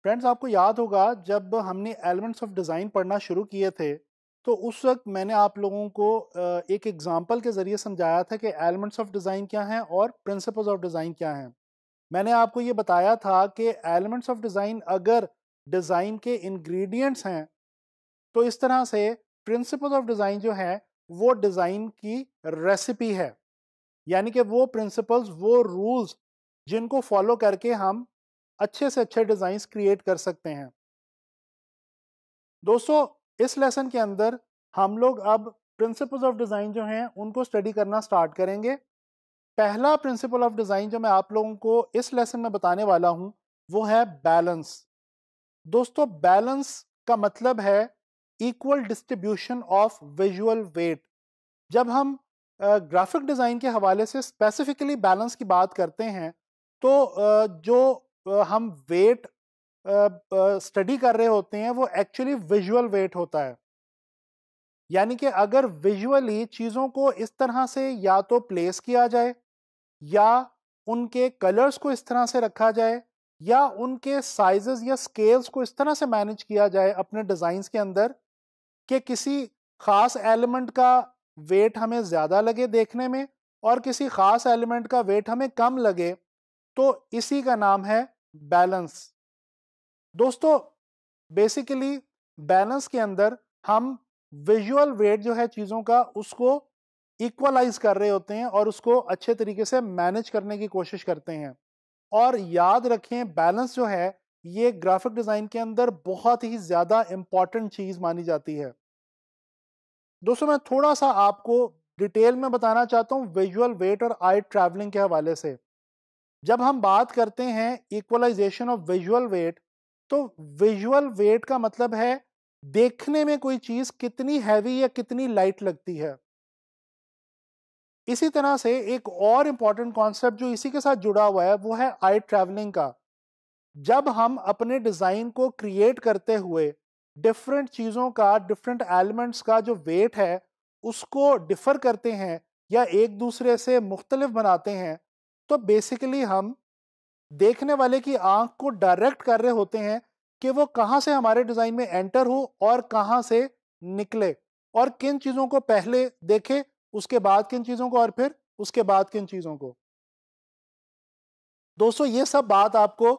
Friends, आपको याद होगा जब हमने एलिमेंट्स ऑफ डिज़ाइन पढ़ना शुरू किए थे तो उस वक्त मैंने आप लोगों को एक एग्जांपल के ज़रिए समझाया था कि एलिमेंट्स ऑफ डिज़ाइन क्या हैं और प्रिंसिपल्स ऑफ डिज़ाइन क्या हैं। मैंने आपको ये बताया था कि एलिमेंट्स ऑफ डिज़ाइन अगर डिज़ाइन के इंग्रेडिएंट्स हैं तो इस तरह से प्रिंसिपल्स ऑफ डिज़ाइन जो है वो डिज़ाइन की रेसिपी है। यानी कि वो प्रिंसिपल्स, वो रूल्स जिनको फॉलो करके हम अच्छे से अच्छे डिज़ाइंस क्रिएट कर सकते हैं। दोस्तों, इस लेसन के अंदर हम लोग अब प्रिंसिपल्स ऑफ डिज़ाइन जो हैं उनको स्टडी करना स्टार्ट करेंगे। पहला प्रिंसिपल ऑफ डिज़ाइन जो मैं आप लोगों को इस लेसन में बताने वाला हूं वो है बैलेंस। दोस्तों, बैलेंस का मतलब है equal distribution of visual weight. जब हम ग्राफिक डिज़ाइन के हवाले से स्पेसिफिकली बैलेंस की बात करते हैं तो जो हम वेट स्टडी कर रहे होते हैं वो एक्चुअली विजुअल वेट होता है। यानी कि अगर विजुअली चीज़ों को इस तरह से या तो प्लेस किया जाए या उनके कलर्स को इस तरह से रखा जाए या उनके साइजेस या स्केल्स को इस तरह से मैनेज किया जाए अपने डिज़ाइंस के अंदर कि किसी खास एलिमेंट का वेट हमें ज़्यादा लगे देखने में और किसी खास एलिमेंट का वेट हमें कम लगे, तो इसी का नाम है बैलेंस। दोस्तों, बेसिकली बैलेंस के अंदर हम विजुअल वेट जो है चीज़ों का उसको इक्वलाइज कर रहे होते हैं और उसको अच्छे तरीके से मैनेज करने की कोशिश करते हैं। और याद रखें, बैलेंस जो है ये ग्राफिक डिज़ाइन के अंदर बहुत ही ज़्यादा इंपॉर्टेंट चीज़ मानी जाती है। दोस्तों, मैं थोड़ा सा आपको डिटेल में बताना चाहता हूँ विजुअल वेट और आई ट्रैवलिंग के हवाले से। जब हम बात करते हैं इक्वलाइजेशन ऑफ विजुअल वेट, तो विजुअल वेट का मतलब है देखने में कोई चीज कितनी हैवी या कितनी लाइट लगती है। इसी तरह से एक और इंपॉर्टेंट कॉन्सेप्ट जो इसी के साथ जुड़ा हुआ है वो है आई ट्रैवलिंग का। जब हम अपने डिजाइन को क्रिएट करते हुए डिफरेंट चीजों का, डिफरेंट एलिमेंट्स का जो वेट है उसको डिफर करते हैं या एक दूसरे से मुख्तलिफ बनाते हैं, तो बेसिकली हम देखने वाले की आंख को डायरेक्ट कर रहे होते हैं कि वो कहां से हमारे डिजाइन में एंटर हो और कहां से निकले, और किन चीजों को पहले देखे, उसके बाद किन चीजों को, और फिर उसके बाद किन चीजों को। दोस्तों, ये सब बात आपको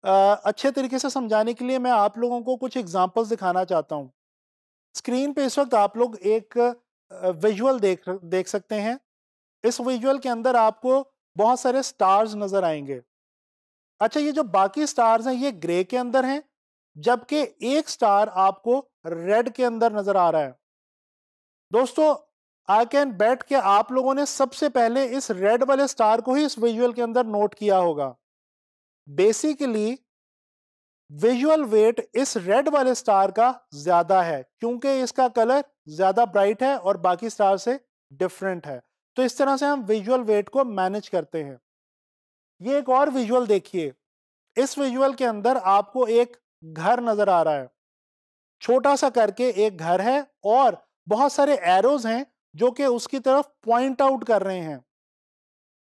अच्छे तरीके से समझाने के लिए मैं आप लोगों को कुछ एग्जांपल्स दिखाना चाहता हूं। स्क्रीन पे इस वक्त आप लोग एक विजुअल देख सकते हैं। इस विजुअल के अंदर आपको बहुत सारे स्टार्स नजर आएंगे। अच्छा, ये जो बाकी स्टार्स हैं ये ग्रे के अंदर हैं, जबकि एक स्टार आपको रेड के अंदर नजर आ रहा है। दोस्तों, आई कैन बेट कि आप लोगों ने सबसे पहले इस रेड वाले स्टार को ही इस विजुअल के अंदर नोट किया होगा। बेसिकली विजुअल वेट इस रेड वाले स्टार का ज्यादा है क्योंकि इसका कलर ज्यादा ब्राइट है और बाकी स्टार से डिफरेंट है। तो इस तरह से हम विजुअल वेट को मैनेज करते हैं। ये एक और विजुअल देखिए। इस विजुअल के अंदर आपको एक घर नजर आ रहा है। छोटा सा करके एक घर है और बहुत सारे एरोज हैं जो कि उसकी तरफ पॉइंट आउट कर रहे हैं।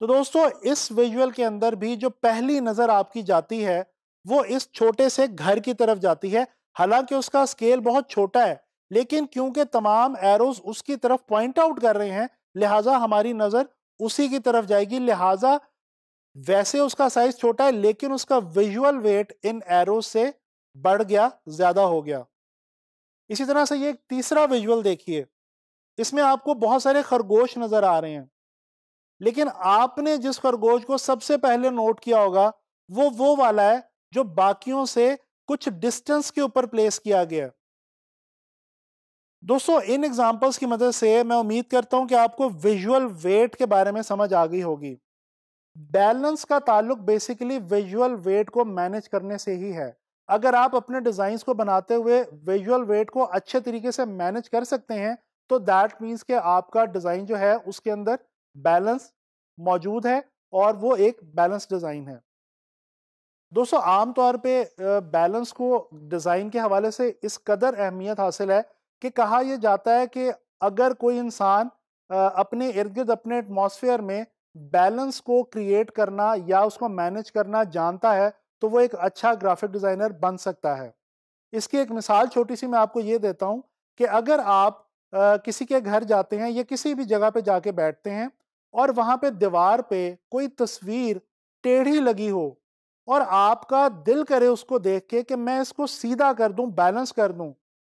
तो दोस्तों, इस विजुअल के अंदर भी जो पहली नजर आपकी जाती है वो इस छोटे से घर की तरफ जाती है। हालांकि उसका स्केल बहुत छोटा है, लेकिन क्योंकि तमाम एरोज उसकी तरफ पॉइंट आउट कर रहे हैं लिहाजा हमारी नजर उसी की तरफ जाएगी। लिहाजा वैसे उसका साइज छोटा है लेकिन उसका विजुअल वेट इन एरोज से बढ़ गया, ज्यादा हो गया। इसी तरह से ये एक तीसरा विजुअल देखिए। इसमें आपको बहुत सारे खरगोश नजर आ रहे हैं, लेकिन आपने जिस खरगोश को सबसे पहले नोट किया होगा वो वाला है जो बाकियों से कुछ डिस्टेंस के ऊपर प्लेस किया गया। दोस्तों, इन एग्जांपल्स की मदद से मैं उम्मीद करता हूं कि आपको विजुअल वेट के बारे में समझ आ गई होगी। बैलेंस का ताल्लुक बेसिकली विजुअल वेट को मैनेज करने से ही है। अगर आप अपने डिजाइन्स को बनाते हुए विजुअल वेट को अच्छे तरीके से मैनेज कर सकते हैं तो दैट मीन्स कि आपका डिजाइन जो है उसके अंदर बैलेंस मौजूद है और वो एक बैलेंस डिजाइन है। दोस्तों, आमतौर पे बैलेंस को डिजाइन के हवाले से इस कदर अहमियत हासिल है कि कहा यह जाता है कि अगर कोई इंसान अपने इर्द गिर्द, अपने एटमॉस्फेयर में बैलेंस को क्रिएट करना या उसको मैनेज करना जानता है तो वो एक अच्छा ग्राफिक डिज़ाइनर बन सकता है। इसकी एक मिसाल छोटी सी मैं आपको ये देता हूँ कि अगर आप किसी के घर जाते हैं या किसी भी जगह पे जाके बैठते हैं और वहाँ पे दीवार पे कोई तस्वीर टेढ़ी लगी हो और आपका दिल करे उसको देख के कि मैं इसको सीधा कर दूं, बैलेंस कर दूं,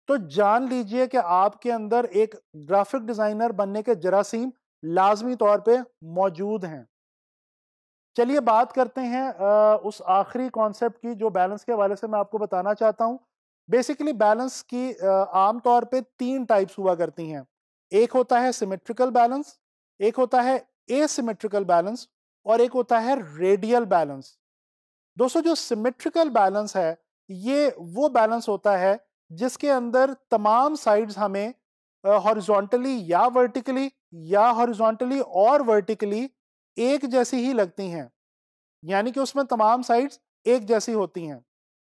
तो जान लीजिए कि आपके अंदर एक ग्राफिक डिजाइनर बनने के जरासीम लाजमी तौर पे मौजूद हैं। चलिए बात करते हैं उस आखिरी कॉन्सेप्ट की जो बैलेंस के हवाले से मैं आपको बताना चाहता हूं। बेसिकली बैलेंस की आम तौर पे 3 टाइप्स हुआ करती हैं। एक होता है सिमेट्रिकल बैलेंस, एक होता है एसिमेट्रिकल बैलेंस और एक होता है रेडियल बैलेंस। दोस्तों जो सिमेट्रिकल बैलेंस है ये वो बैलेंस होता है जिसके अंदर तमाम साइड्स हमें हॉरिजॉन्टली या वर्टिकली या हॉरिजॉन्टली और वर्टिकली एक जैसी ही लगती हैं, यानी कि उसमें तमाम साइड्स एक जैसी होती हैं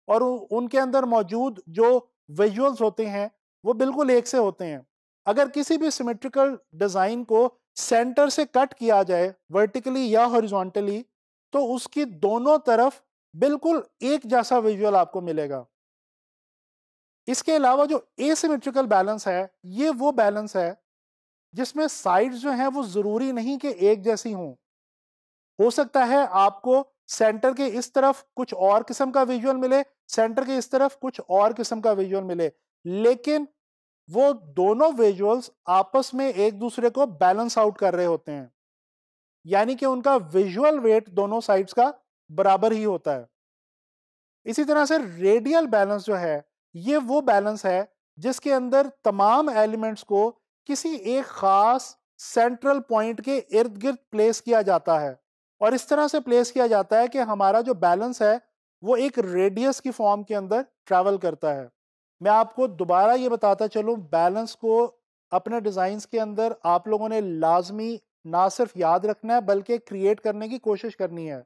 और उनके अंदर मौजूद जो विजुअल्स होते हैं वो बिल्कुल एक से होते हैं। अगर किसी भी सिमेट्रिकल डिजाइन को सेंटर से कट किया जाए वर्टिकली या हॉरिजॉन्टली तो उसकी दोनों तरफ बिल्कुल एक जैसा विजुअल आपको मिलेगा। इसके अलावा जो एसिमेट्रिकल बैलेंस है ये वो बैलेंस है जिसमें साइड्स जो हैं वो जरूरी नहीं कि एक जैसी हों। हो सकता है आपको सेंटर के इस तरफ कुछ और किस्म का विजुअल मिले, सेंटर के इस तरफ कुछ और किस्म का विजुअल मिले, लेकिन वो दोनों विजुअल्स आपस में एक दूसरे को बैलेंस आउट कर रहे होते हैं, यानी कि उनका विजुअल वेट दोनों साइड्स का बराबर ही होता है। इसी तरह से रेडियल बैलेंस जो है ये वो बैलेंस है जिसके अंदर तमाम एलिमेंट्स को किसी एक खास सेंट्रल पॉइंट के इर्द गिर्द प्लेस किया जाता है और इस तरह से प्लेस किया जाता है कि हमारा जो बैलेंस है वो एक रेडियस की फॉर्म के अंदर ट्रैवल करता है। मैं आपको दोबारा ये बताता चलूं, बैलेंस को अपने डिज़ाइंस के अंदर आप लोगों ने लाजमी ना सिर्फ याद रखना है बल्कि क्रिएट करने की कोशिश करनी है।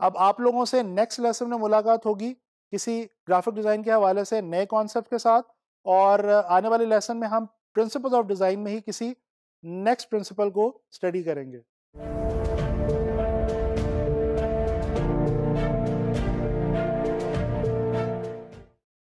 अब आप लोगों से नेक्स्ट लेसन में मुलाकात होगी किसी ग्राफिक डिज़ाइन के हवाले से नए कॉन्सेप्ट के साथ, और आने वाले लेसन में हम प्रिंसिपल्स ऑफ डिज़ाइन में ही किसी नेक्स्ट प्रिंसिपल को स्टडी करेंगे।